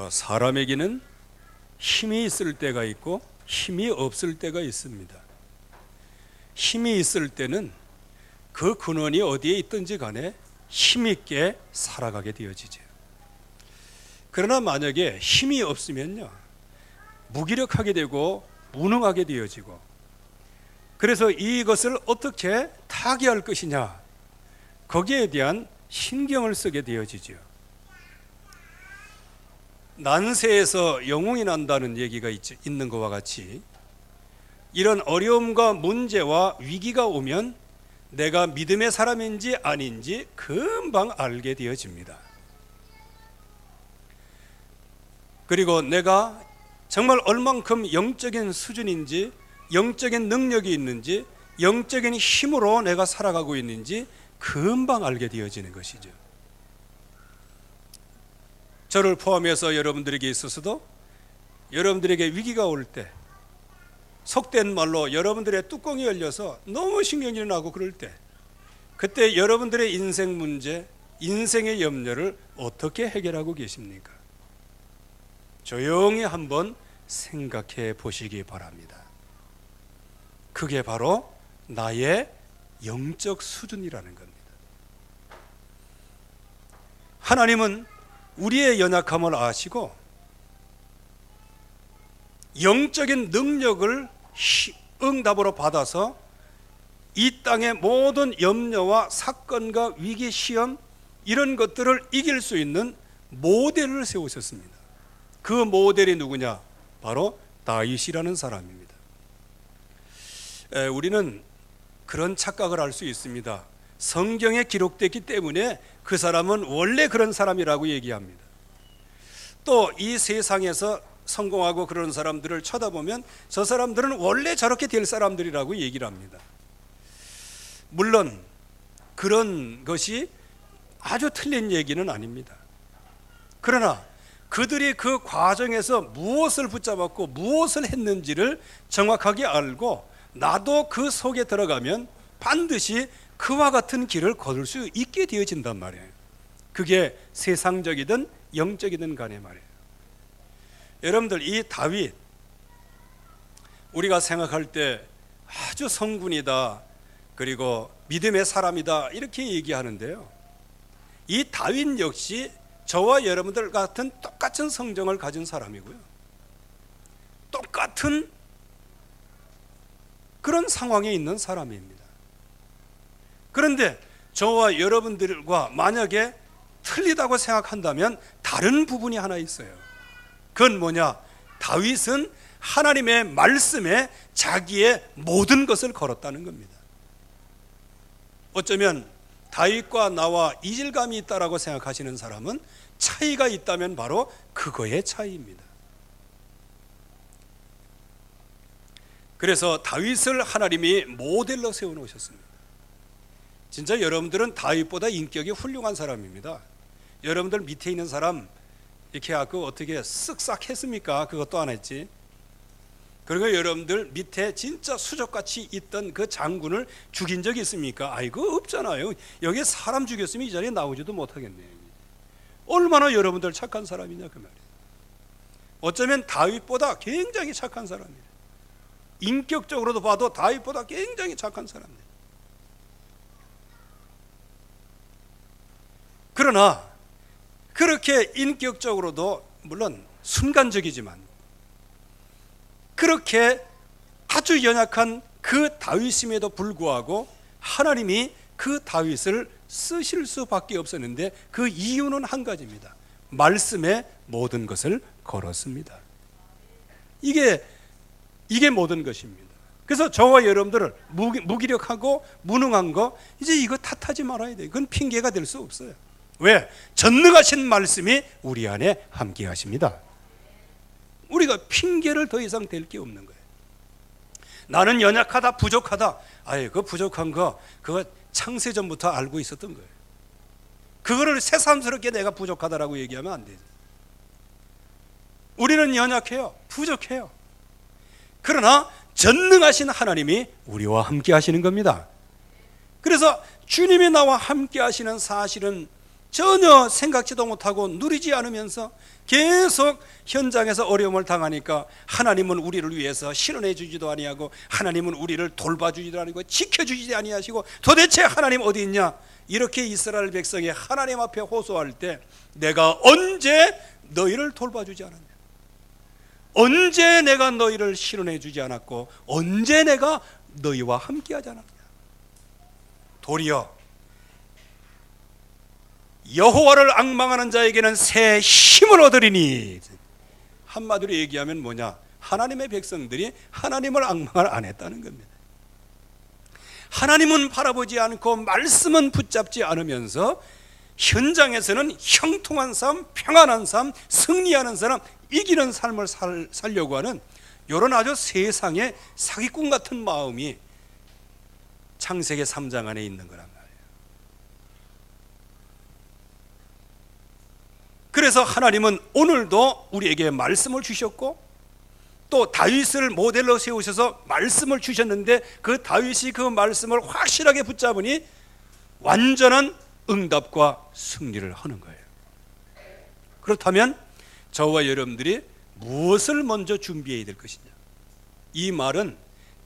사람에게는 힘이 있을 때가 있고 힘이 없을 때가 있습니다. 힘이 있을 때는 그 근원이 어디에 있든지 간에 힘있게 살아가게 되어지죠. 그러나 만약에 힘이 없으면요, 무기력하게 되고 무능하게 되어지고, 그래서 이것을 어떻게 타개할 것이냐, 거기에 대한 신경을 쓰게 되어지죠. 난세에서 영웅이 난다는 얘기가 있는 것과 같이 이런 어려움과 문제와 위기가 오면 내가 믿음의 사람인지 아닌지 금방 알게 되어집니다. 그리고 내가 정말 얼만큼 영적인 수준인지, 영적인 능력이 있는지, 영적인 힘으로 내가 살아가고 있는지 금방 알게 되어지는 것이죠. 저를 포함해서 여러분들에게 있어서도 여러분들에게 위기가 올 때, 속된 말로 여러분들의 뚜껑이 열려서 너무 신경이 나고 그럴 때, 그때 여러분들의 인생 문제, 인생의 염려를 어떻게 해결하고 계십니까? 조용히 한번 생각해 보시기 바랍니다. 그게 바로 나의 영적 수준이라는 겁니다. 하나님은 우리의 연약함을 아시고 영적인 능력을 응답으로 받아서 이 땅의 모든 염려와 사건과 위기, 시험 이런 것들을 이길 수 있는 모델을 세우셨습니다. 그 모델이 누구냐? 바로 다윗이라는 사람입니다. 우리는 그런 착각을 할 수 있습니다. 성경에 기록됐기 때문에 그 사람은 원래 그런 사람이라고 얘기합니다. 또 이 세상에서 성공하고 그런 사람들을 쳐다보면 저 사람들은 원래 저렇게 될 사람들이라고 얘기를 합니다. 물론 그런 것이 아주 틀린 얘기는 아닙니다. 그러나 그들이 그 과정에서 무엇을 붙잡았고 무엇을 했는지를 정확하게 알고 나도 그 속에 들어가면 반드시 그와 같은 길을 걸을 수 있게 되어진단 말이에요. 그게 세상적이든 영적이든 간에 말이에요. 여러분들, 이 다윗, 우리가 생각할 때 아주 성군이다, 그리고 믿음의 사람이다 이렇게 얘기하는데요, 이 다윗 역시 저와 여러분들 같은 똑같은 성정을 가진 사람이고요, 똑같은 그런 상황에 있는 사람입니다. 그런데 저와 여러분들과 만약에 틀리다고 생각한다면 다른 부분이 하나 있어요. 그건 뭐냐? 다윗은 하나님의 말씀에 자기의 모든 것을 걸었다는 겁니다. 어쩌면 다윗과 나와 이질감이 있다라고 생각하시는 사람은 차이가 있다면 바로 그거의 차이입니다. 그래서 다윗을 하나님이 모델로 세워놓으셨습니다. 진짜 여러분들은 다윗보다 인격이 훌륭한 사람입니다. 여러분들 밑에 있는 사람 이렇게 하고 어떻게 쓱싹 했습니까? 그것도 안 했지. 그리고 여러분들 밑에 진짜 수족같이 있던 그 장군을 죽인 적이 있습니까? 아이고, 없잖아요. 여기 사람 죽였으면 이 자리에 나오지도 못하겠네요. 얼마나 여러분들 착한 사람이냐 그 말이에요. 어쩌면 다윗보다 굉장히 착한 사람이에요. 인격적으로도 봐도 다윗보다 굉장히 착한 사람이에요. 그러나 그렇게 인격적으로도 물론 순간적이지만 그렇게 아주 연약한 그 다윗임에도 불구하고 하나님이 그 다윗을 쓰실 수밖에 없었는데 그 이유는 한 가지입니다. 말씀에 모든 것을 걸었습니다. 이게 모든 것입니다. 그래서 저와 여러분들을 무기력하고 무능한 거 이제 이거 탓하지 말아야 돼요. 그건 핑계가 될 수 없어요. 왜? 전능하신 말씀이 우리 안에 함께 하십니다. 우리가 핑계를 더 이상 댈 게 없는 거예요. 나는 연약하다, 부족하다. 그 부족한 거 그거 창세전부터 알고 있었던 거예요. 그거를 새삼스럽게 내가 부족하다라고 얘기하면 안 되죠. 우리는 연약해요, 부족해요. 그러나 전능하신 하나님이 우리와 함께 하시는 겁니다. 그래서 주님이 나와 함께 하시는 사실은 전혀 생각지도 못하고 누리지 않으면서 계속 현장에서 어려움을 당하니까 하나님은 우리를 위해서 실현해 주지도 아니하고 하나님은 우리를 돌봐주지도 아니고 지켜주지도 아니하시고 도대체 하나님 어디 있냐? 이렇게 이스라엘 백성이 하나님 앞에 호소할 때 내가 언제 너희를 돌봐주지 않았냐? 언제 내가 너희를 실현해 주지 않았고 언제 내가 너희와 함께하지 않았냐? 도리어 여호와를 앙망하는 자에게는 새 힘을 얻으리니. 한마디로 얘기하면 뭐냐? 하나님의 백성들이 하나님을 앙망을 안 했다는 겁니다. 하나님은 바라보지 않고 말씀은 붙잡지 않으면서 현장에서는 형통한 삶, 평안한 삶, 승리하는 사람, 이기는 삶을 살려고 하는 이런 아주 세상의 사기꾼 같은 마음이 창세기 3장 안에 있는 거란 말이에요. 그래서 하나님은 오늘도 우리에게 말씀을 주셨고 또 다윗을 모델로 세우셔서 말씀을 주셨는데 그 다윗이 그 말씀을 확실하게 붙잡으니 완전한 응답과 승리를 하는 거예요. 그렇다면 저와 여러분들이 무엇을 먼저 준비해야 될 것이냐? 이 말은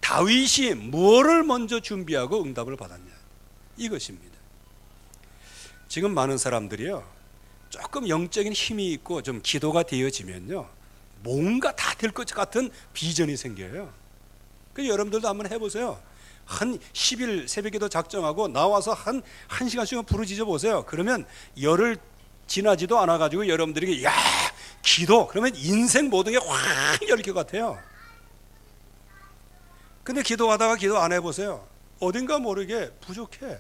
다윗이 무엇을 먼저 준비하고 응답을 받았냐? 이것입니다. 지금 많은 사람들이요, 조금 영적인 힘이 있고 좀 기도가 되어지면요, 뭔가 다 될 것 같은 비전이 생겨요. 그래서 여러분들도 한번 해보세요. 한 10일 새벽기도 작정하고 나와서 한 1시간씩은 부르짖어 보세요. 그러면 열흘 지나지도 않아가지고 여러분들에게 야 기도 그러면 인생 모든 게 확 열릴 것 같아요. 근데 기도하다가 기도 안 해보세요. 어딘가 모르게 부족해.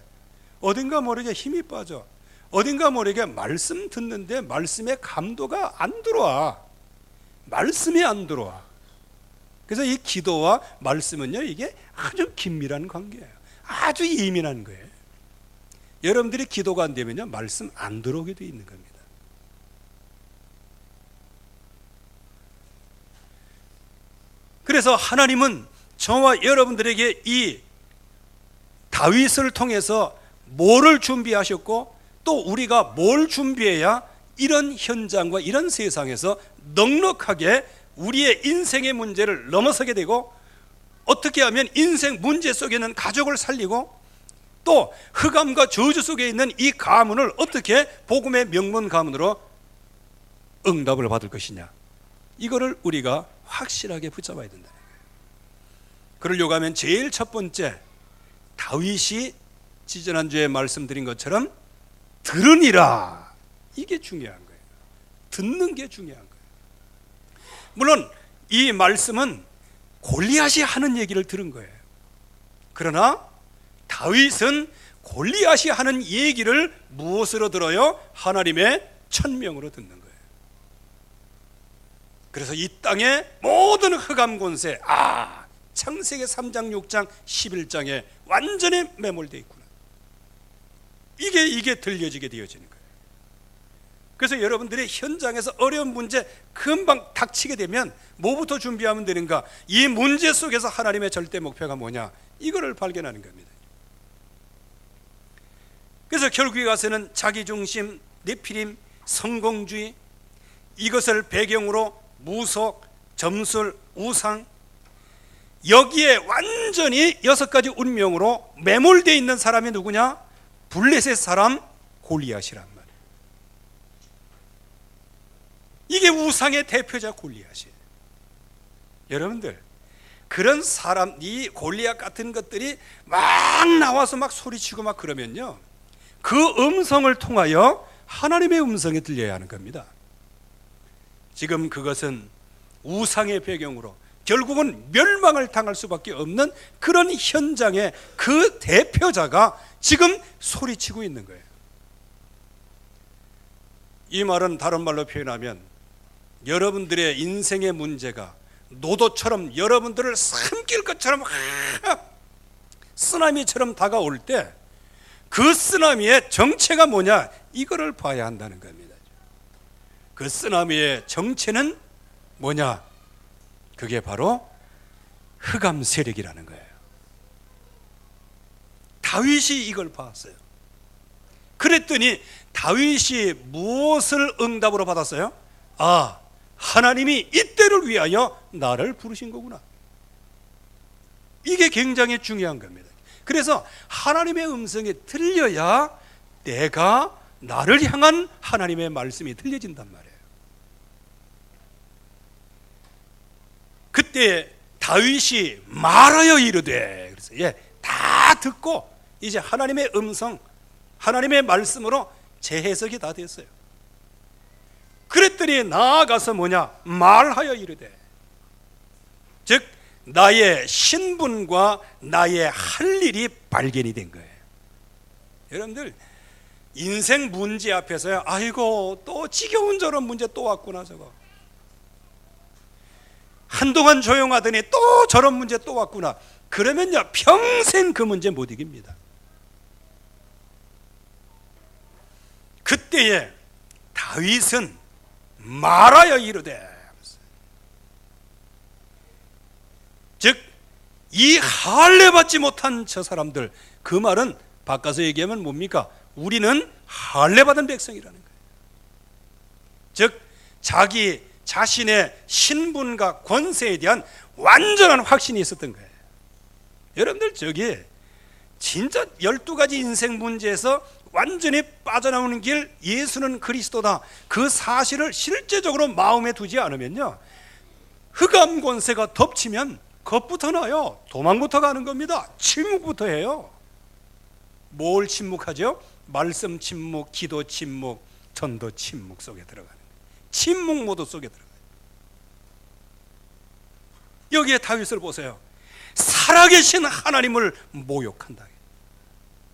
어딘가 모르게 힘이 빠져. 어딘가 모르게 말씀 듣는데 말씀의 감도가 안 들어와. 말씀이 안 들어와. 그래서 이 기도와 말씀은요, 이게 아주 긴밀한 관계예요. 아주 예민한 거예요. 여러분들이 기도가 안 되면요, 말씀 안 들어오게 돼 있는 겁니다. 그래서 하나님은 저와 여러분들에게 이 다윗을 통해서 뭐를 준비하셨고 또 우리가 뭘 준비해야 이런 현장과 이런 세상에서 넉넉하게 우리의 인생의 문제를 넘어서게 되고 어떻게 하면 인생 문제 속에 있는 가족을 살리고 또 흑암과 저주 속에 있는 이 가문을 어떻게 복음의 명문 가문으로 응답을 받을 것이냐, 이거를 우리가 확실하게 붙잡아야 된다. 그러려고 하면 제일 첫 번째, 다윗이 지지난주에 말씀드린 것처럼 들으니라, 이게 중요한 거예요. 듣는 게 중요한 거예요. 물론 이 말씀은 골리앗이 하는 얘기를 들은 거예요. 그러나 다윗은 골리앗이 하는 얘기를 무엇으로 들어요? 하나님의 천명으로 듣는 거예요. 그래서 이 땅의 모든 흑암 권세, 창세기 3장, 6장, 11장에 완전히 매몰되어 있구나. 이게 들려지게 되어지는 거예요. 그래서 여러분들이 현장에서 어려운 문제 금방 닥치게 되면 뭐부터 준비하면 되는가? 이 문제 속에서 하나님의 절대 목표가 뭐냐? 이거를 발견하는 겁니다. 그래서 결국에 가서는 자기중심, 네피림, 성공주의, 이것을 배경으로 무속, 점술, 우상, 여기에 완전히 6가지 운명으로 매몰되어 있는 사람이 누구냐? 블레셋 사람 골리앗이란 말이에요. 이게 우상의 대표자 골리앗이에요. 여러분들, 그런 사람, 이 골리앗 같은 것들이 막 나와서 막 소리치고 막 그러면요, 그 음성을 통하여 하나님의 음성이 들려야 하는 겁니다. 지금 그것은 우상의 배경으로 결국은 멸망을 당할 수밖에 없는 그런 현장의 그 대표자가 지금 소리치고 있는 거예요. 이 말은 다른 말로 표현하면 여러분들의 인생의 문제가 노도처럼 여러분들을 삼킬 것처럼 쓰나미처럼 다가올 때 그 쓰나미의 정체가 뭐냐? 이거를 봐야 한다는 겁니다. 그 쓰나미의 정체는 뭐냐? 그게 바로 흑암 세력이라는 거예요. 다윗이 이걸 봤어요. 그랬더니 다윗이 무엇을 응답으로 받았어요? 아, 하나님이 이때를 위하여 나를 부르신 거구나. 이게 굉장히 중요한 겁니다. 그래서 하나님의 음성이 들려야 내가 나를 향한 하나님의 말씀이 들려진단 말이에요. 그때 다윗이 말하여 이르되, 그래서 다 듣고 이제 하나님의 음성, 하나님의 말씀으로 재해석이 다 됐어요. 그랬더니 나아가서 뭐냐? 말하여 이르되, 즉 나의 신분과 나의 할 일이 발견이 된 거예요. 여러분들 인생 문제 앞에서요, 아이고 또 지겨운 저런 문제 또 왔구나, 저거 한동안 조용하더니 또 저런 문제 또 왔구나, 그러면요 평생 그 문제 못 이깁니다. 그때에 다윗은 말하여 이르되, 즉 이 할례 받지 못한 저 사람들, 그 말은 바꿔서 얘기하면 뭡니까? 우리는 할례 받은 백성이라는 거예요. 즉 자기 자신의 신분과 권세에 대한 완전한 확신이 있었던 거예요. 여러분들 저기 진짜 12가지 인생 문제에서 완전히 빠져나오는 길, 예수는 그리스도다, 그 사실을 실제적으로 마음에 두지 않으면요, 흑암 권세가 덮치면 겁부터 나요. 도망부터 가는 겁니다. 침묵부터 해요. 뭘 침묵하죠? 말씀 침묵, 기도 침묵, 전도 침묵 속에 들어가는 거예요. 침묵 모드 속에 들어가요. 여기에 다윗을 보세요. 살아계신 하나님을 모욕한다.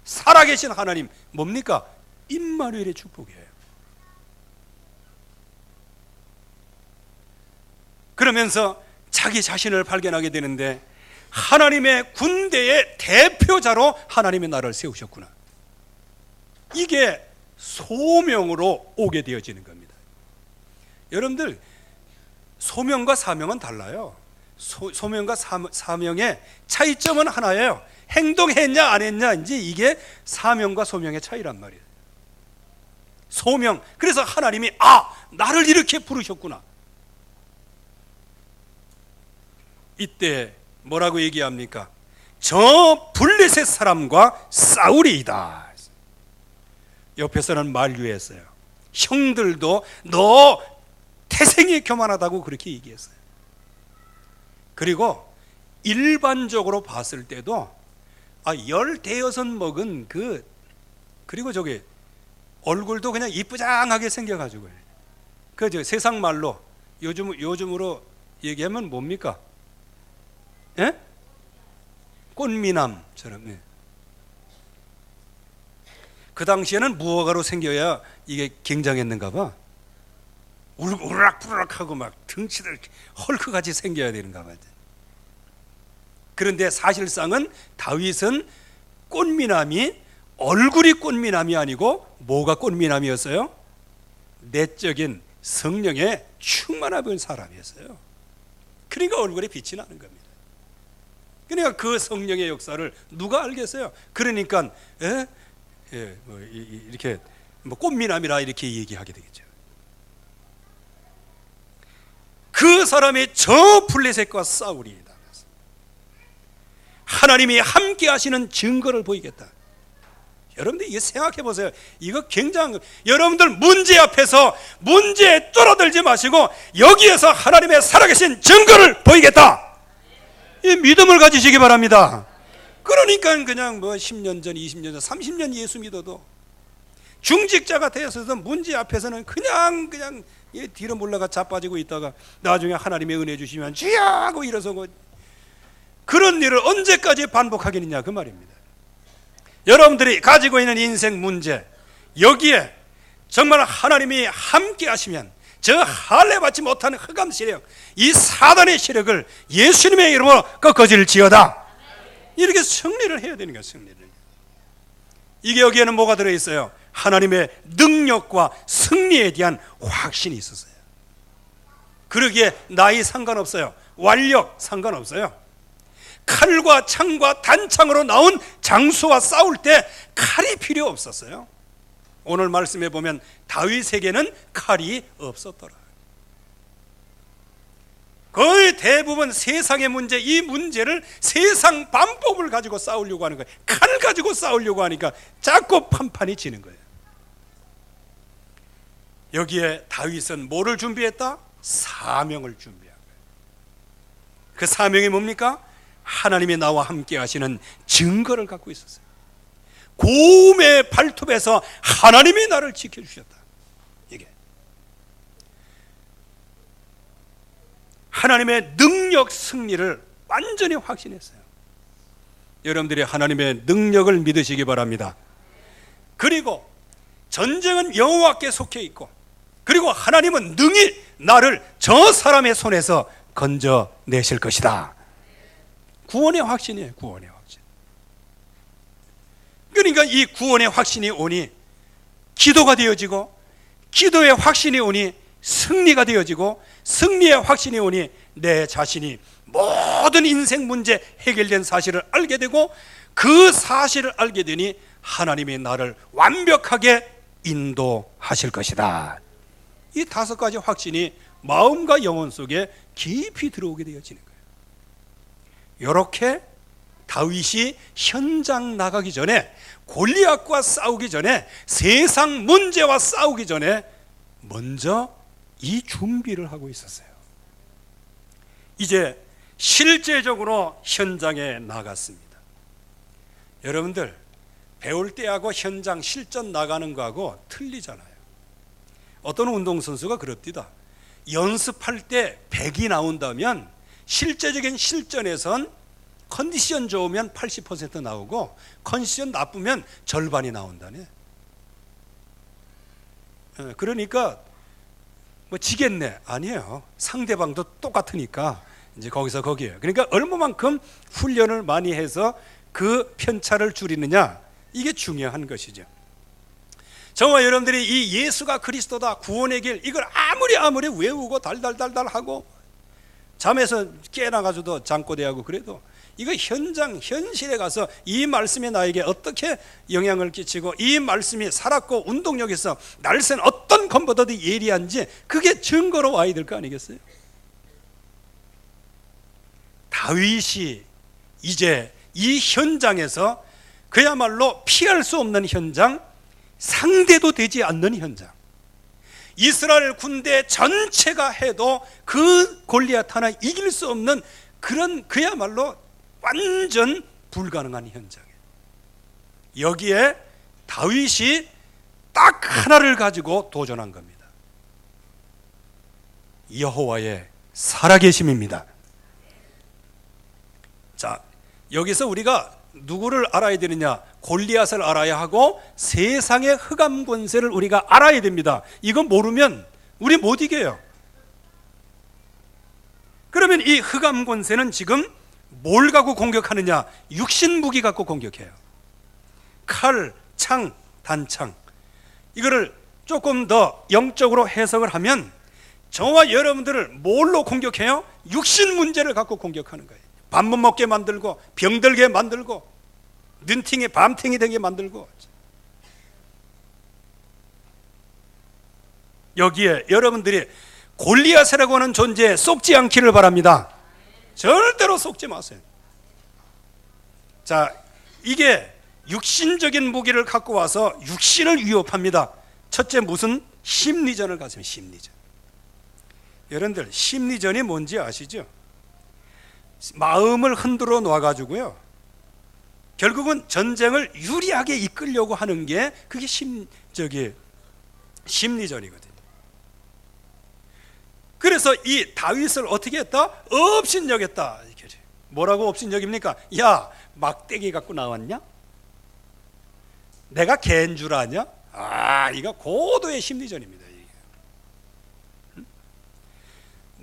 살아계신 하나님 뭡니까? 임마누엘의 축복이에요. 그러면서 자기 자신을 발견하게 되는데, 하나님의 군대의 대표자로 하나님의 나를 세우셨구나. 이게 소명으로 오게 되어지는 겁니다. 여러분들 소명과 사명은 달라요. 소명과 사명의 차이점은 하나예요. 행동했냐 안 했냐, 이제 이게 사명과 소명의 차이란 말이에요. 소명, 그래서 하나님이 나를 이렇게 부르셨구나. 이때 뭐라고 얘기합니까? 저 블레셋 사람과 싸우리이다. 옆에서는 만류했어요. 형들도 너 태생이 교만하다고 그렇게 얘기했어요. 그리고 일반적으로 봤을 때도 15 먹은 그리고 저기 얼굴도 그냥 이쁘장하게 생겨가지고, 저 세상 말로 요즘으로 얘기하면 뭡니까? 예? 꽃미남처럼. 예. 그 당시에는 무허가로 생겨야 이게 굉장했는가 봐. 우락부락하고 막 등치들 헐크같이 생겨야 되는가 봐. 그런데 사실상은 다윗은 꽃미남이, 얼굴이 꽃미남이 아니고 뭐가 꽃미남이었어요? 내적인 성령에 충만한 사람이었어요. 그러니까 얼굴에 빛이 나는 겁니다. 그러니까 그 성령의 역사를 누가 알겠어요? 그러니까 이렇게 꽃미남이라 이렇게 얘기하게 되겠죠. 그 사람이 저 블레셋과 싸우리이다. 하나님이 함께 하시는 증거를 보이겠다. 여러분들 이거 생각해 보세요. 이거 굉장한, 여러분들 문제 앞에서 문제에 쫄아들지 마시고 여기에서 하나님의 살아계신 증거를 보이겠다, 이 믿음을 가지시기 바랍니다. 그러니까 그냥 10년 전, 20년 전, 30년 예수 믿어도 중직자가 되어서도 문제 앞에서는 그냥 뒤로 몰라가 자빠지고 있다가 나중에 하나님의 은혜 주시면 주여 하고 일어서고, 그런 일을 언제까지 반복하겠느냐, 그 말입니다. 여러분들이 가지고 있는 인생 문제, 여기에 정말 하나님이 함께 하시면 저 할례 받지 못하는 흑암 세력, 이 사단의 세력을 예수님의 이름으로 꺾어질지어다. 이렇게 승리를 해야 되는 거예요. 승리를. 이게 여기에는 뭐가 들어있어요? 하나님의 능력과 승리에 대한 확신이 있었어요. 그러기에 나이 상관없어요. 완력 상관없어요. 칼과 창과 단창으로 나온 장수와 싸울 때 칼이 필요 없었어요. 오늘 말씀해 보면 다윗에게는 칼이 없었더라. 거의 대부분 세상의 문제, 이 문제를 세상 방법을 가지고 싸우려고 하는 거예요. 칼 가지고 싸우려고 하니까 자꾸 판판이 지는 거예요. 여기에 다윗은 뭐를 준비했다? 사명을 준비한 거예요. 그 사명이 뭡니까? 하나님이 나와 함께 하시는 증거를 갖고 있었어요. 고음의 발톱에서 하나님이 나를 지켜주셨다. 이게 하나님의 능력 승리를 완전히 확신했어요. 여러분들이 하나님의 능력을 믿으시기 바랍니다. 그리고 전쟁은 여호와께 속해 있고, 그리고 하나님은 능히 나를 저 사람의 손에서 건져내실 것이다. 구원의 확신이에요. 구원의 확신. 그러니까 이 구원의 확신이 오니 기도가 되어지고, 기도의 확신이 오니 승리가 되어지고, 승리의 확신이 오니 내 자신이 모든 인생 문제 해결된 사실을 알게 되고, 그 사실을 알게 되니 하나님이 나를 완벽하게 인도하실 것이다. 이 5가지 확신이 마음과 영혼 속에 깊이 들어오게 되어지는 거예요. 이렇게 다윗이 현장 나가기 전에, 골리앗과 싸우기 전에, 세상 문제와 싸우기 전에 먼저 이 준비를 하고 있었어요. 이제 실제적으로 현장에 나갔습니다. 여러분들, 배울 때하고 현장 실전 나가는 거하고 틀리잖아요. 어떤 운동선수가 그럽디다. 연습할 때 100이 나온다면 실제적인 실전에선 컨디션 좋으면 80% 나오고 컨디션 나쁘면 절반이 나온다네. 그러니까 뭐 지겠네. 아니에요. 상대방도 똑같으니까 이제 거기서 거기에요. 그러니까 얼마만큼 훈련을 많이 해서 그 편차를 줄이느냐, 이게 중요한 것이죠. 저와 여러분들이 이 예수가 그리스도다, 구원의 길, 이걸 아무리 외우고 달달달달 하고 잠에서 깨어나가지고도 잠꼬대하고 그래도 이거 현실에 가서 이 말씀이 나에게 어떻게 영향을 끼치고, 이 말씀이 살았고 운동력에서 날쌘 어떤 것보다 더 예리한지, 그게 증거로 와야 될 거 아니겠어요? 다윗이 이제 이 현장에서 그야말로 피할 수 없는 현장, 상대도 되지 않는 현장, 이스라엘 군대 전체가 해도 그 골리앗 하나 이길 수 없는 그런 그야말로 완전 불가능한 현장에, 여기에 다윗이 딱 하나를 가지고 도전한 겁니다. 여호와의 살아계심입니다. 자, 여기서 우리가 누구를 알아야 되느냐? 골리앗을 알아야 하고 세상의 흑암 권세를 우리가 알아야 됩니다. 이건 모르면 우리 못 이겨요. 그러면 이 흑암 권세는 지금 뭘 갖고 공격하느냐? 육신 무기 갖고 공격해요. 칼, 창, 단창. 이거를 조금 더 영적으로 해석을 하면 저와 여러분들을 뭘로 공격해요? 육신 문제를 갖고 공격하는 거예요. 밥 못 먹게 만들고, 병들게 만들고, 눈팅이 밤탱이 되게 만들고. 여기에 여러분들이 골리앗이라고 하는 존재에 속지 않기를 바랍니다. 절대로 속지 마세요. 자, 이게 육신적인 무기를 갖고 와서 육신을 위협합니다. 첫째, 무슨 심리전을 가지면 심리전. 여러분들, 심리전이 뭔지 아시죠? 마음을 흔들어 놔가지고요, 결국은 전쟁을 유리하게 이끌려고 하는 게 그게 심리전이거든요. 그래서 이 다윗을 어떻게 했다? 업신여겼다. 뭐라고 업신여깁니까? 야, 막대기 갖고 나왔냐? 내가 개인 줄 아냐? 아, 이거 고도의 심리전입니다.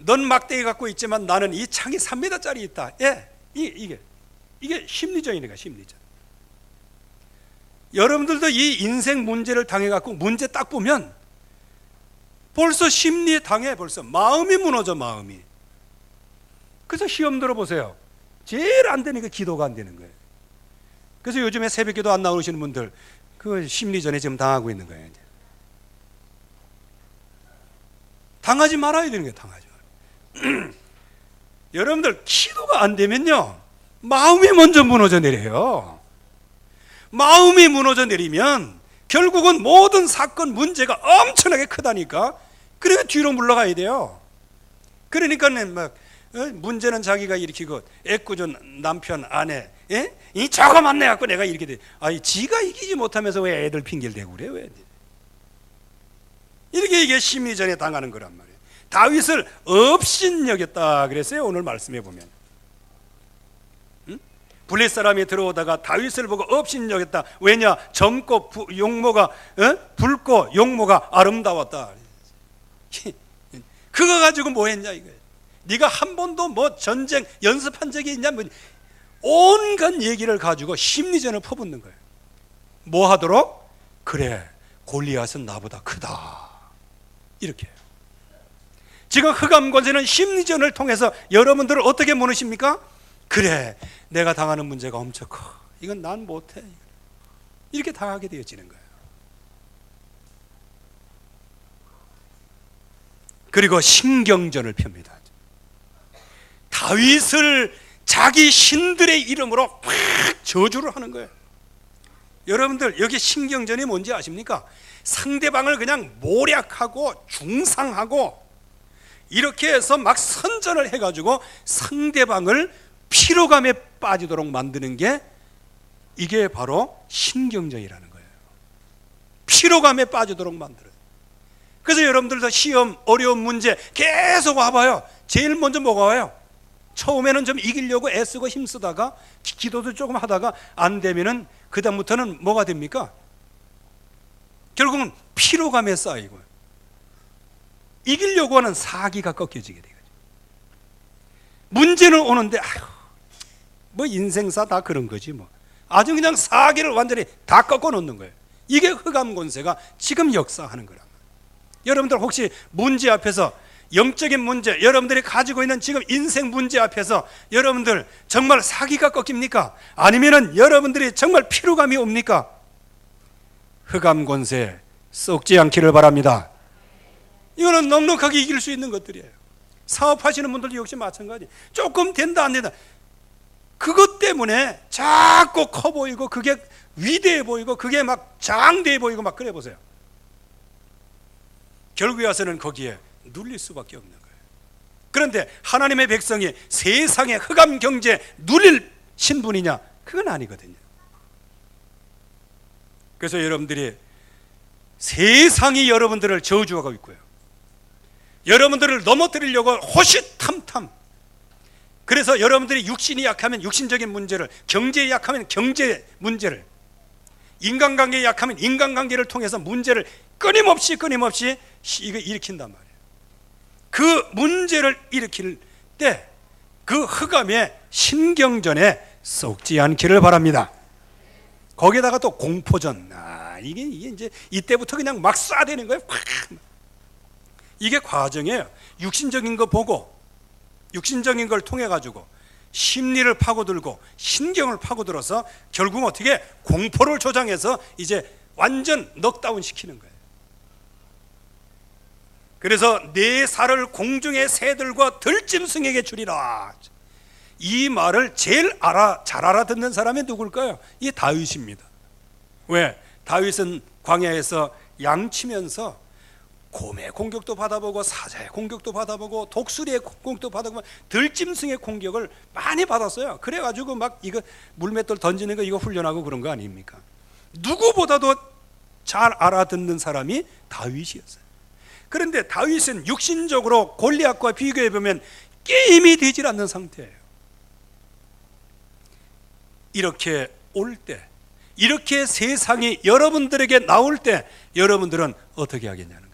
넌 막대기 갖고 있지만 나는 이 창이 3m짜리 있다. 예, 이게 심리전이니까, 심리전. 여러분들도 이 인생 문제를 당해갖고 문제 딱 보면 벌써 심리에 당해, 벌써 마음이 무너져, 마음이. 그래서 시험 들어보세요. 제일 안 되는 게 기도가 안 되는 거예요. 그래서 요즘에 새벽기도 안 나오시는 분들 그 심리전에 지금 당하고 있는 거예요. 이제. 당하지 말아야 되는 거예요. 당하지 말아요. 여러분들 기도가 안 되면요, 마음이 먼저 무너져 내려요. 마음이 무너져 내리면 결국은 모든 사건 문제가 엄청나게 크다니까. 그러니까 뒤로 물러가야 돼요. 그러니까는 막 문제는 자기가 일으키고 애꿎은 남편 아내, 예? 이 저거 만나 갖고 내가 이렇게 돼. 아니 지가 이기지 못하면서 왜 애들 핑계를 대고 그래? 왜? 이렇게 이게 심리전에 당하는 거란 말이에요. 다윗을 업신여겼다 그랬어요. 오늘 말씀해 보면 블레 사람이 들어오다가 다윗을 보고 업신여겼다. 왜냐? 젊고 용모가 붉고 용모가 아름다웠다. 그거 가지고 뭐 했냐 이거예요. 네가 한 번도 뭐 전쟁 연습한 적이 있냐, 뭐 온갖 얘기를 가지고 심리전을 퍼붓는 거예요. 뭐 하도록? 그래, 골리앗은 나보다 크다. 이렇게. 지금 흑암권세는 심리전을 통해서 여러분들을 어떻게 무너십니까? 그래, 내가 당하는 문제가 엄청 커. 이건 난 못해. 이렇게 당하게 되어지는 거예요. 그리고 신경전을 펴니다. 다윗을 자기 신들의 이름으로 막 저주를 하는 거예요. 여러분들 여기 신경전이 뭔지 아십니까? 상대방을 그냥 모략하고 중상하고 이렇게 해서 막 선전을 해가지고 상대방을 피로감에 빠지도록 만드는 게, 이게 바로 신경전이라는 거예요. 피로감에 빠지도록 만들어요. 그래서 여러분들도 시험, 어려운 문제 계속 와봐요. 제일 먼저 뭐가 와요? 처음에는 좀 이기려고 애쓰고 힘쓰다가 기도도 조금 하다가 안 되면은 그 다음부터는 뭐가 됩니까? 결국은 피로감에 쌓이고 이기려고 하는 사기가 꺾여지게 되거든요. 문제는 오는데 아휴, 뭐 인생사 다 그런 거지 뭐. 아주 그냥 사기를 완전히 다 꺾어 놓는 거예요. 이게 흑암권세가 지금 역사하는 거란 말이에요. 여러분들 혹시 문제 앞에서, 영적인 문제, 여러분들이 가지고 있는 지금 인생 문제 앞에서 여러분들 정말 사기가 꺾입니까? 아니면은 여러분들이 정말 피로감이 옵니까? 흑암권세 썩지 않기를 바랍니다. 이거는 넉넉하게 이길 수 있는 것들이에요. 사업하시는 분들도 역시 마찬가지. 조금 된다 안 된다, 그것 때문에 자꾸 커 보이고 그게 위대해 보이고 그게 막 장대해 보이고 막 그래 보세요. 결국에 와서는 거기에 눌릴 수밖에 없는 거예요. 그런데 하나님의 백성이 세상의 흑암 경제 눌릴 신분이냐? 그건 아니거든요. 그래서 여러분들이, 세상이 여러분들을 저주하고 있고요, 여러분들을 넘어뜨리려고 호시탐탐, 그래서 여러분들이 육신이 약하면 육신적인 문제를, 경제에 약하면 경제 문제를, 인간관계에 약하면 인간관계를 통해서 문제를 끊임없이 이거 일으킨단 말이에요. 그 문제를 일으킬 때 그 흑암의 신경전에 썩지 않기를 바랍니다. 거기에다가 또 공포전, 이게 이제 이때부터 그냥 막 쏴대는 거예요. 이게 과정이에요. 육신적인 거 보고, 육신적인 걸 통해 가지고 심리를 파고들고 신경을 파고들어서 결국 어떻게 공포를 조장해서 이제 완전 넉다운 시키는 거예요. 그래서 내 살을 공중의 새들과 들짐승에게 주리라. 이 말을 제일 잘 알아듣는 사람이 누굴까요? 이 다윗입니다. 왜? 다윗은 광야에서 양치면서 곰의 공격도 받아보고 사자의 공격도 받아보고 독수리의 공격도 받아보고 들짐승의 공격을 많이 받았어요. 그래가지고 막 이거 물맷돌 던지는 거 이거 훈련하고 그런 거 아닙니까? 누구보다도 잘 알아듣는 사람이 다윗이었어요. 그런데 다윗은 육신적으로 골리앗과 비교해 보면 게임이 되질 않는 상태예요. 이렇게 올 때, 이렇게 세상이 여러분들에게 나올 때 여러분들은 어떻게 하겠냐는 거예요.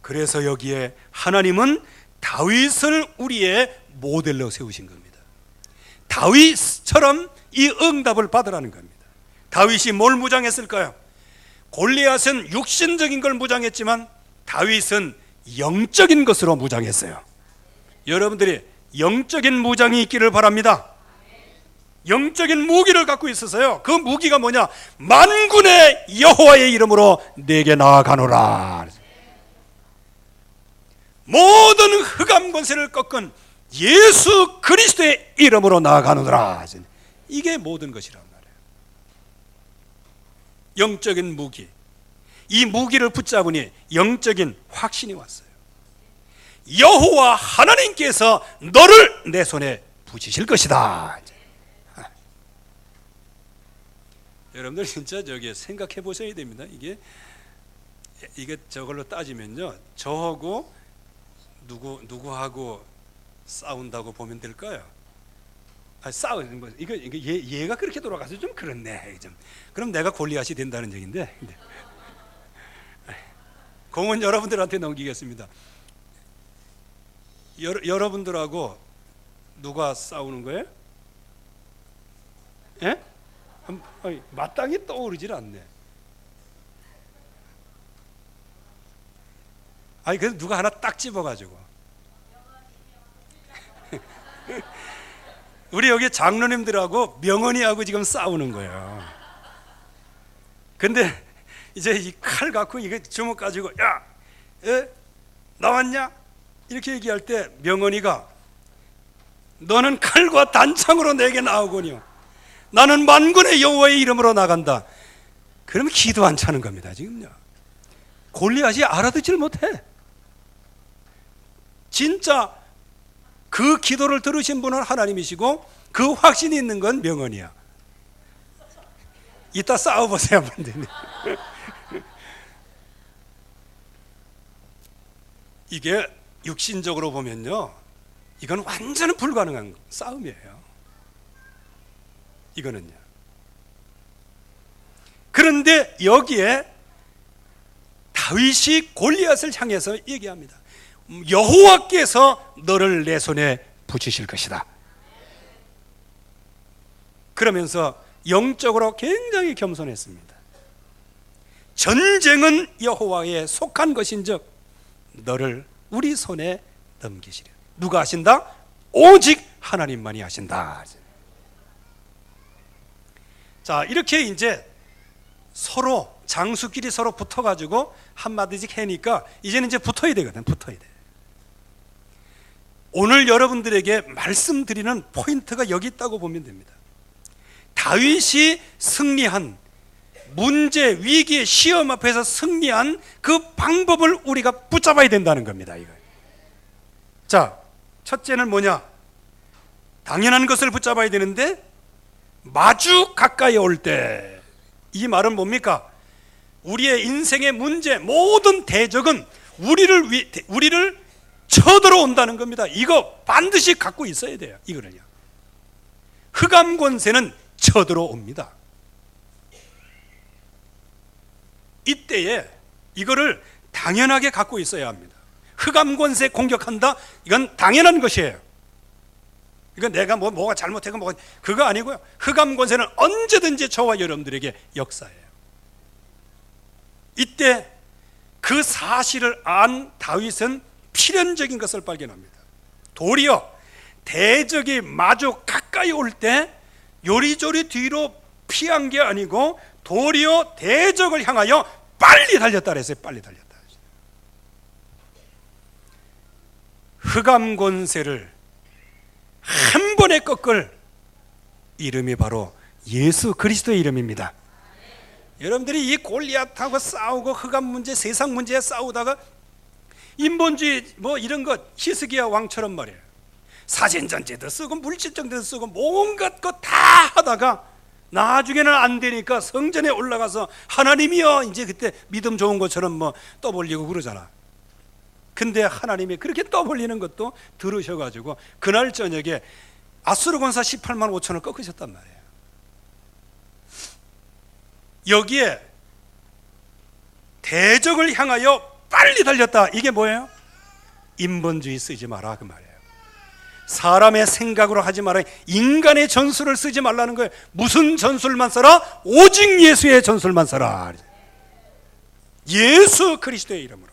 그래서 여기에 하나님은 다윗을 우리의 모델로 세우신 겁니다. 다윗처럼 이 응답을 받으라는 겁니다. 다윗이 뭘 무장했을까요? 골리앗은 육신적인 걸 무장했지만 다윗은 영적인 것으로 무장했어요. 여러분들이 영적인 무장이 있기를 바랍니다. 영적인 무기를 갖고 있어서요. 그 무기가 뭐냐? 만군의 여호와의 이름으로 내게 나아가노라. 모든 흑암 권세를 꺾은 예수 그리스도의 이름으로 나아가노라. 이게 모든 것이란 말이에요. 영적인 무기. 이 무기를 붙잡으니 영적인 확신이 왔어요. 여호와 하나님께서 너를 내 손에 붙이실 것이다. 여러분들 진짜 저기 생각해 보셔야 됩니다. 이게 저걸로 따지면요, 저하고 누구하고 싸운다고 보면 될까요? 싸우는 뭐 이거 얘가 그렇게 돌아가서 좀 그렇네. 좀 그럼 내가 골리앗이 된다는 얘기인데. 공은 여러분들한테 넘기겠습니다. 여러분들하고 누가 싸우는 거예요? 예? 마땅히 떠오르질 않네. 그래서 누가 하나 딱 집어가지고 우리 여기 장로님들하고 명언이하고 지금 싸우는 거예요. 근데 이제 이 칼 갖고 이게 주먹 가지고 야, 나왔냐? 이렇게 얘기할 때 명언이가 너는 칼과 단창으로 내게 나오거니와 나는 만군의 여호와의 이름으로 나간다. 그러면 기도 안 차는 겁니다. 지금요. 골리앗이 알아듣질 못해. 진짜 그 기도를 들으신 분은 하나님이시고 그 확신이 있는 건 명언이야. 이따 싸워보세요. 한번. 이게 육신적으로 보면요, 이건 완전히 불가능한 싸움이에요. 이거는요. 그런데 여기에 다윗이 골리앗을 향해서 얘기합니다. 여호와께서 너를 내 손에 붙이실 것이다. 그러면서 영적으로 굉장히 겸손했습니다. 전쟁은 여호와에 속한 것인즉 너를 우리 손에 넘기시려. 누가 하신다? 오직 하나님만이 하신다. 자, 이렇게 이제 서로 장수끼리 서로 붙어가지고 한마디씩 해니까 이제는 이제 붙어야 되거든. 붙어야 돼. 오늘 여러분들에게 말씀드리는 포인트가 여기 있다고 보면 됩니다. 다윗이 승리한 문제, 위기, 시험 앞에서 승리한 그 방법을 우리가 붙잡아야 된다는 겁니다. 이거. 자, 첫째는 뭐냐? 당연한 것을 붙잡아야 되는데 마주 가까이 올 때, 이 말은 뭡니까? 우리의 인생의 문제, 모든 대적은 우리를 쳐들어온다는 겁니다. 이거 반드시 갖고 있어야 돼요. 이거를요. 흑암 권세는 쳐들어옵니다. 이때에 이거를 당연하게 갖고 있어야 합니다. 흑암 권세 공격한다? 이건 당연한 것이에요. 이건 내가 뭐가 잘못했고 그거 아니고요. 흑암 권세는 언제든지 저와 여러분들에게 역사예요. 이때 그 사실을 안 다윗은 필연적인 것을 발견합니다. 도리어 대적이 마주 가까이 올 때 요리조리 뒤로 피한 게 아니고 도리어 대적을 향하여 빨리 달렸다 그랬어요. 빨리 달렸다. 흑암 권세를 한 번에 꺾을 이름이 바로 예수 그리스도의 이름입니다. 여러분들이 이 골리앗하고 싸우고 흑암 문제, 세상 문제에 싸우다가 인본주의 이런 것 히스기야 왕처럼 말이에요. 사진전제도 쓰고 물질정제도 쓰고 온갖 것 다 하다가 나중에는 안 되니까 성전에 올라가서 하나님이여, 이제 그때 믿음 좋은 것처럼 떠벌리고 그러잖아. 근데 하나님이 그렇게 떠벌리는 것도 들으셔가지고 그날 저녁에 아수르 군사 18만 5천을 꺾으셨단 말이에요. 여기에 대적을 향하여 빨리 달렸다. 이게 뭐예요? 인본주의 쓰지 마라 그 말이에요. 사람의 생각으로 하지 마라. 인간의 전술을 쓰지 말라는 거예요. 무슨 전술만 써라? 오직 예수의 전술만 써라. 예수 그리스도의 이름으로.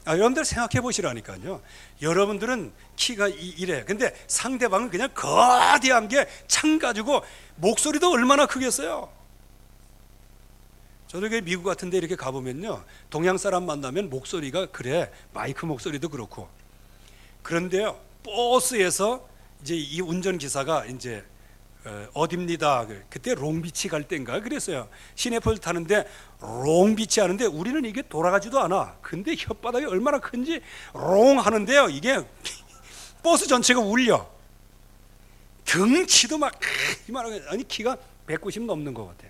여러분들 생각해 보시라니까요. 여러분들은 키가 이래. 근데 상대방은 그냥 거대한 게 창 가지고 목소리도 얼마나 크겠어요. 저도 미국 같은 데 이렇게 가보면요, 동양 사람 만나면 목소리가 그래, 마이크 목소리도 그렇고. 그런데요, 버스에서 이제 이 운전기사가 이제 어딥니다. 그때 롱비치 갈 때인가 그랬어요. 시내버스 타는데 롱비치 하는데 우리는 이게 돌아가지도 않아. 근데 혓바닥이 얼마나 큰지 롱 하는데요, 이게 버스 전체가 울려. 등치도 막 이만하게, 아니 키가 190 넘는 것 같아.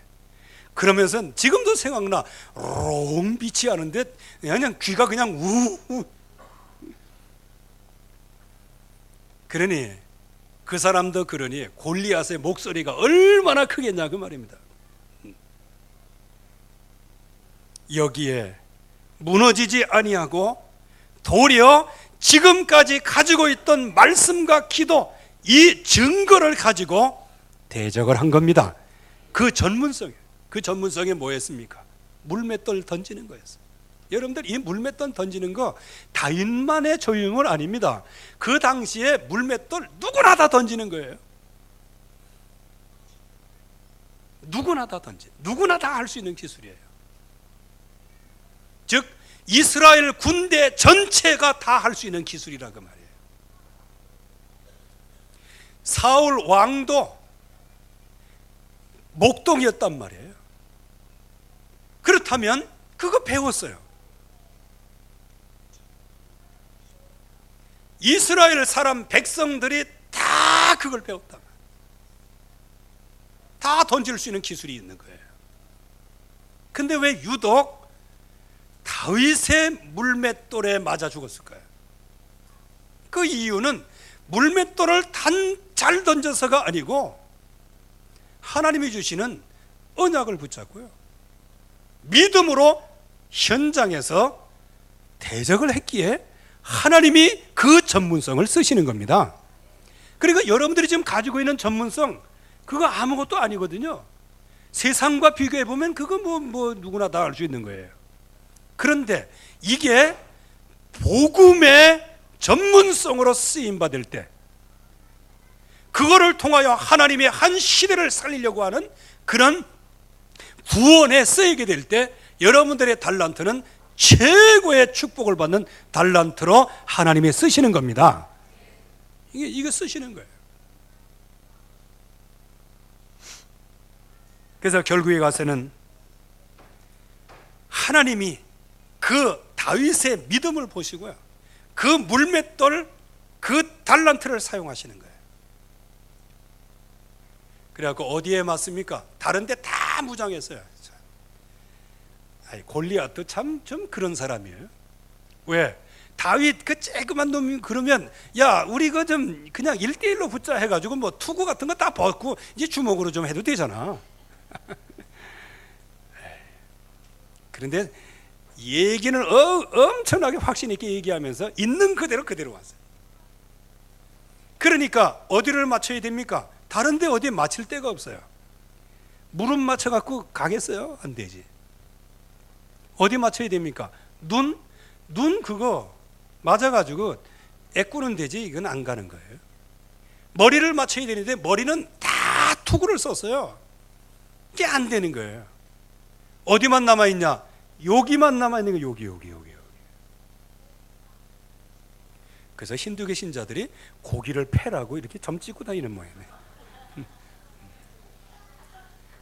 그러면서 지금도 생각나. 롱비치 하는데 그냥 귀가 그냥 우. 그러니 그 사람도 그러니 골리앗의 목소리가 얼마나 크겠냐 그 말입니다. 여기에 무너지지 아니하고 도리어 지금까지 가지고 있던 말씀과 기도, 이 증거를 가지고 대적을 한 겁니다. 그 전문성이 뭐였습니까? 물맷돌 던지는 거였어요. 여러분들, 이 물맷돌 던지는 거 다윗만의 조용은 아닙니다. 그 당시에 물맷돌 누구나 다 던지는 거예요. 누구나 다 누구나 다 할 수 있는 기술이에요. 즉 이스라엘 군대 전체가 다 할 수 있는 기술이라고 말이에요. 사울 왕도 목동이었단 말이에요. 그렇다면 그거 배웠어요. 이스라엘 사람 백성들이 다 그걸 배웠다. 다 던질 수 있는 기술이 있는 거예요. 근데 왜 유독 다윗의 물맷돌에 맞아 죽었을까요? 그 이유는 물맷돌을 잘 던져서가 아니고 하나님이 주시는 언약을 붙잡고요, 믿음으로 현장에서 대적을 했기에 하나님이 그 전문성을 쓰시는 겁니다. 그러니까 여러분들이 지금 가지고 있는 전문성, 그거 아무것도 아니거든요. 세상과 비교해 보면 그거 뭐 누구나 다 알 수 있는 거예요. 그런데 이게 복음의 전문성으로 쓰임 받을 때, 그거를 통하여 하나님의 한 시대를 살리려고 하는 그런 구원에 쓰이게 될 때, 여러분들의 달란트는 최고의 축복을 받는 달란트로 하나님이 쓰시는 겁니다. 이게 쓰시는 거예요. 그래서 결국에 가서는 하나님이 그 다윗의 믿음을 보시고요, 그 물맷돌, 그 달란트를 사용하시는 거예요. 그래갖고 어디에 맞습니까? 다른 데 다 무장했어요. 골리앗도 참 좀 그런 사람이에요. 왜? 다윗 그 쬐그만 놈이 그러면, 야 우리 그 좀 그냥 1대1로 붙자 해가지고 뭐 투구 같은 거 다 벗고 이제 주먹으로 좀 해도 되잖아. 그런데 얘기는 엄청나게 확신 있게 얘기하면서 있는 그대로 왔어요. 그러니까 어디를 맞춰야 됩니까? 다른 데 어디에 맞힐 데가 없어요. 무릎 맞춰갖고 가겠어요? 안 되지. 어디 맞춰야 됩니까? 눈 그거 맞아가지고 애꾸는 되지, 이건 안 가는 거예요. 머리를 맞춰야 되는데 머리는 다 투구를 썼어요. 이게 안 되는 거예요. 어디만 남아있냐? 여기만 남아있는 거, 여기. 그래서 힌두교 신자들이 고기를 패라고 이렇게 점 찍고 다니는 모양이네.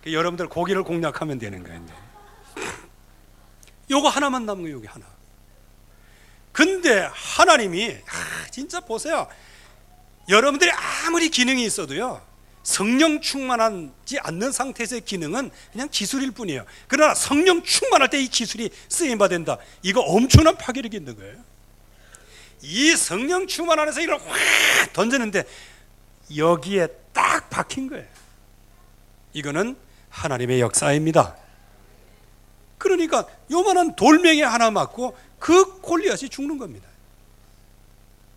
여러분들 고기를 공략하면 되는 거예요. 요거 하나만 남은 거예요, 여기 하나. 근데 하나님이 진짜 보세요. 여러분들이 아무리 기능이 있어도요, 성령 충만하지 않는 상태에서의 기능은 그냥 기술일 뿐이에요. 그러나 성령 충만할 때 이 기술이 쓰임받는다. 이거 엄청난 파괴력이 있는 거예요. 이 성령 충만 안에서 이걸 확 던지는데 여기에 딱 박힌 거예요. 이거는 하나님의 역사입니다. 그러니까 요만한 돌멩이 하나 맞고 그 골리앗이 죽는 겁니다.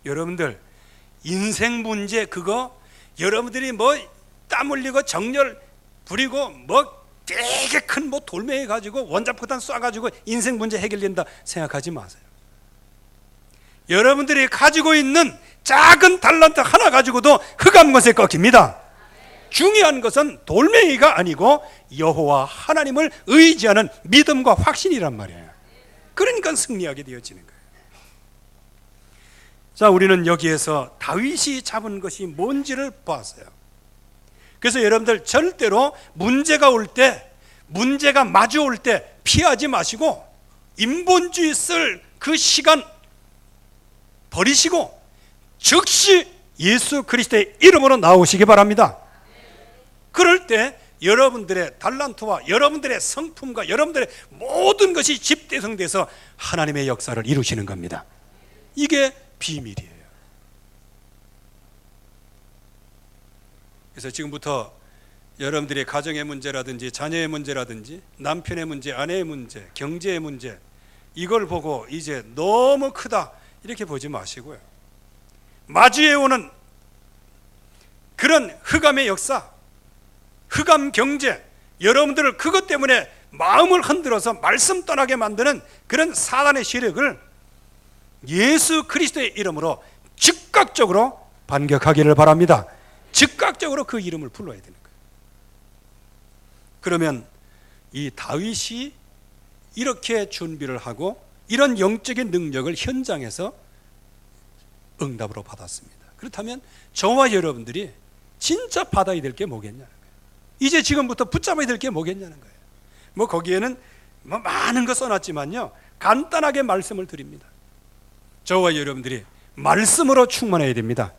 여러분들 인생 문제, 그거 여러분들이 뭐 땀 흘리고 정열 부리고 뭐 되게 큰 뭐 돌멩이 가지고 원자폭탄 쏴가지고 인생 문제 해결된다 생각하지 마세요. 여러분들이 가지고 있는 작은 달란트 하나 가지고도 흑암것에 꺾입니다. 중요한 것은 돌멩이가 아니고 여호와 하나님을 의지하는 믿음과 확신이란 말이에요. 그러니까 승리하게 되어지는 거예요. 자, 우리는 여기에서 다윗이 잡은 것이 뭔지를 봤어요. 그래서 여러분들 절대로 문제가 올 때, 문제가 마주올 때 피하지 마시고 인본주의 쓸 그 시간 버리시고 즉시 예수 그리스도의 이름으로 나오시기 바랍니다. 그럴 때 여러분들의 달란트와 여러분들의 성품과 여러분들의 모든 것이 집대성돼서 하나님의 역사를 이루시는 겁니다. 이게 비밀이에요. 그래서 지금부터 여러분들의 가정의 문제라든지 자녀의 문제라든지 남편의 문제, 아내의 문제, 경제의 문제, 이걸 보고 이제 너무 크다 이렇게 보지 마시고요. 마주해 오는 그런 흑암의 역사, 흑암 경제, 여러분들을 그것 때문에 마음을 흔들어서 말씀 떠나게 만드는 그런 사단의 세력을 예수 그리스도의 이름으로 즉각적으로 반격하기를 바랍니다. 즉각적으로 그 이름을 불러야 되는 거예요. 그러면 이 다윗이 이렇게 준비를 하고 이런 영적인 능력을 현장에서 응답으로 받았습니다. 그렇다면 저와 여러분들이 진짜 받아야 될 게 뭐겠냐는 거예요. 이제 지금부터 붙잡아야 될 게 뭐겠냐는 거예요. 뭐 거기에는 뭐 많은 거 써놨지만요, 간단하게 말씀을 드립니다. 저와 여러분들이 말씀으로 충만해야 됩니다.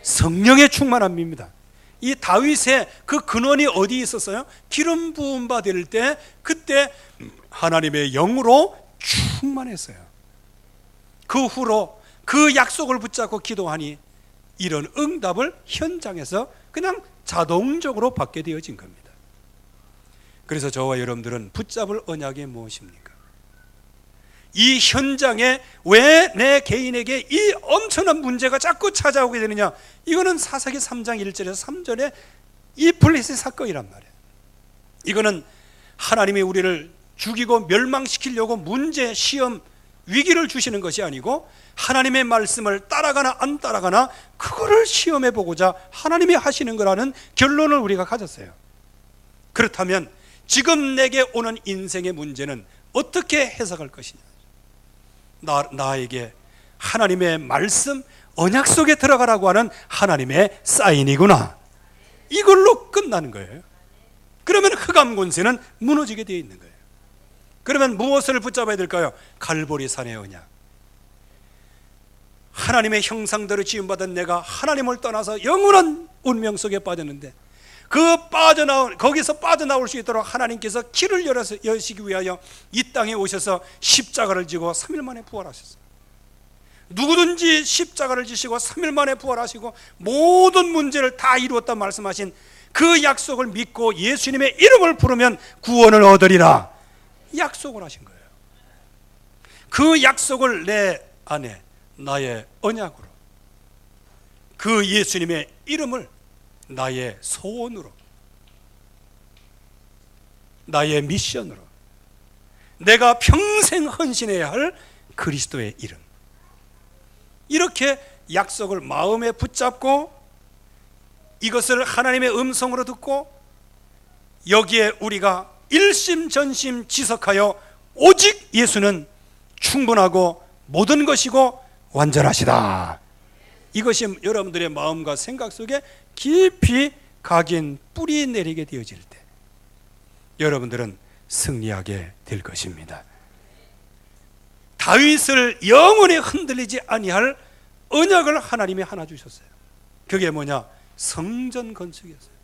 성령의 충만함입니다. 이 다윗의 그 근원이 어디 있었어요? 기름 부음 받을 때 그때 하나님의 영으로 충만했어요. 그 후로 그 약속을 붙잡고 기도하니 이런 응답을 현장에서 그냥 자동적으로 받게 되어진 겁니다. 그래서 저와 여러분들은 붙잡을 언약이 무엇입니까? 이 현장에 왜 내 개인에게 이 엄청난 문제가 자꾸 찾아오게 되느냐? 이거는 사사기 3장 1절에서 3절에 이 블레셋 사건이란 말이에요. 이거는 하나님이 우리를 죽이고 멸망시키려고 문제, 시험, 위기를 주시는 것이 아니고 하나님의 말씀을 따라가나 안 따라가나 그거를 시험해 보고자 하나님이 하시는 거라는 결론을 우리가 가졌어요. 그렇다면 지금 내게 오는 인생의 문제는 어떻게 해석할 것이냐? 나에게 하나님의 말씀, 언약 속에 들어가라고 하는 하나님의 사인이구나. 이걸로 끝나는 거예요. 그러면 흑암 권세는 무너지게 되어 있는 거예요. 그러면 무엇을 붙잡아야 될까요? 갈보리 산의 언약. 하나님의 형상대로 지음받은 내가 하나님을 떠나서 영원한 운명 속에 빠졌는데 거기서 빠져나올 수 있도록 하나님께서 길을 여시기 위하여 이 땅에 오셔서 십자가를 지고 3일 만에 부활하셨어요. 누구든지 십자가를 지시고 3일 만에 부활하시고 모든 문제를 다 이루었다 말씀하신 그 약속을 믿고 예수님의 이름을 부르면 구원을 얻으리라 약속을 하신 거예요. 그 약속을 내 안에 나의 언약으로, 그 예수님의 이름을 나의 소원으로, 나의 미션으로, 내가 평생 헌신해야 할 그리스도의 이름, 이렇게 약속을 마음에 붙잡고 이것을 하나님의 음성으로 듣고 여기에 우리가 일심전심 지석하여 오직 예수는 충분하고 모든 것이고 완전하시다. 이것이 여러분들의 마음과 생각 속에 깊이 각인 뿌리 내리게 되어질 때 여러분들은 승리하게 될 것입니다. 다윗을 영원히 흔들리지 아니할 언약을 하나님이 하나 주셨어요. 그게 뭐냐? 성전 건축이었어요.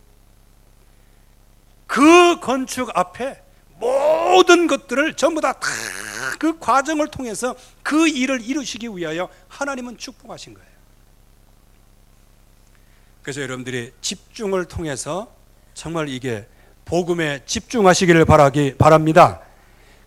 그 건축 앞에 모든 것들을 전부 다 그 과정을 통해서 그 일을 이루시기 위하여 하나님은 축복하신 거예요. 그래서 여러분들이 집중을 통해서 정말 이게 복음에 집중하시기를 바랍니다.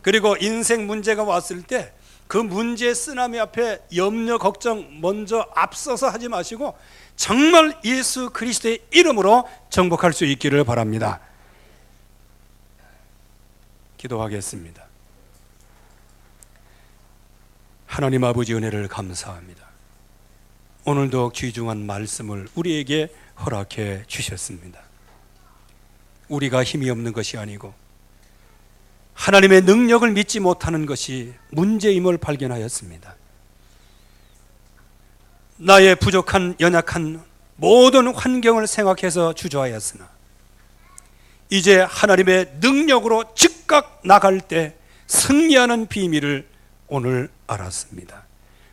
그리고 인생 문제가 왔을 때 그 문제의 쓰나미 앞에 염려, 걱정 먼저 앞서서 하지 마시고 정말 예수 그리스도의 이름으로 정복할 수 있기를 바랍니다. 기도하겠습니다. 하나님 아버지 은혜를 감사합니다. 오늘도 귀중한 말씀을 우리에게 허락해 주셨습니다. 우리가 힘이 없는 것이 아니고 하나님의 능력을 믿지 못하는 것이 문제임을 발견하였습니다. 나의 부족한 연약한 모든 환경을 생각해서 주저하였으나 이제 하나님의 능력으로 즉각 나갈 때 승리하는 비밀을 오늘 알았습니다.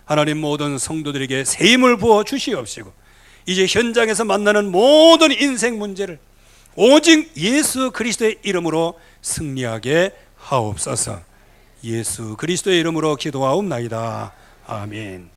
하나님 모든 성도들에게 새 힘을 부어 주시옵시고 이제 현장에서 만나는 모든 인생 문제를 오직 예수 그리스도의 이름으로 승리하게 하옵소서. 예수 그리스도의 이름으로 기도하옵나이다. 아멘.